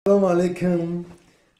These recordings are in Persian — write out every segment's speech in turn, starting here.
سلام علیکم.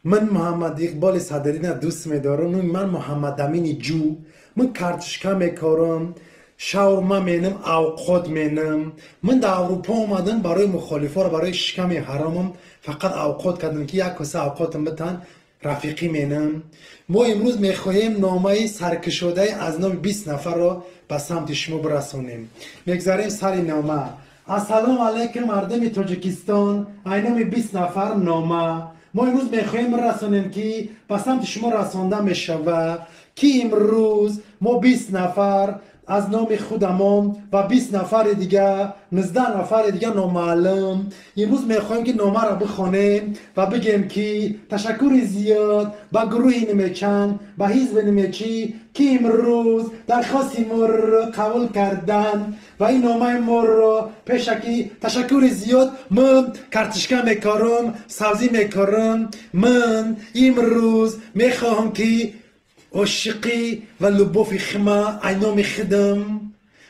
من محمد اقبال صدرین دوست می‌دارم. من محمد امین جو. من کارتشکا میکارم، شاورما مینم، اوقات مینم. من در اروپا اومدم برای مخالفا رو برای شکم حرامم فقط اوقات کردم که یک کاسه اوقاتم بتن رفیقی مینم. ما امروز میخواهیم نامه سرکشاده از نام 20 نفر را به سمت شما برسانیم. میگذاریم سر نامه. السلام علیکم مردم تاجیکستان. اینام 20 نفر نامه ما امروز میخواهیم رسانیم که به سمت شما رسانده میشود که امروز ما 20 نفر از نام خودمان و 20 نفر دیگه 19 نفر دیگه نامعلوم امروز میخوایم که نامه را بخوانیم و بگیم که تشکر زیاد به گروه نمیچن به حزب نمیچی که امروز درخواست ما را قبول کردن و این نامه ما را پیشکی تشکر زیاد. من کارتشکا میکارم، سبزی میکارم. من امروز میخواهم که عاشقی و لبوف خما اینام خدم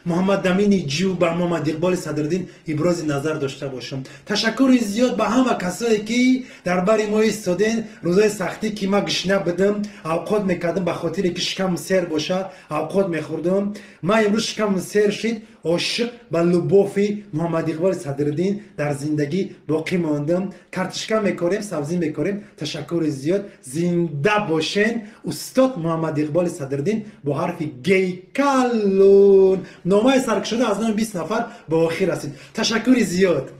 محمد امین جو با محمد اقبال صدرالدین ابراز نظر داشته باشم. تشکر زیاد به همه کسایی که در بر ما ایستادین. روزای سختی که ما گشنه بدم اوقات میکردم به خاطر که شکم سیر باشه اوقات میخوردم. ما امروز شکم سیر شد. عاشق به لبوف محمد اقبال صدرالدین در زندگی باقی ماندم. کارتشکا میکاریم، سبزی میکاریم. تشکر زیاد. زنده باشین. استاد محمد اقبال صدرالدین با حرف گی کلون. نامه سرکشاده از نام 20 نفر با آخر رسید. تشکر زیاد.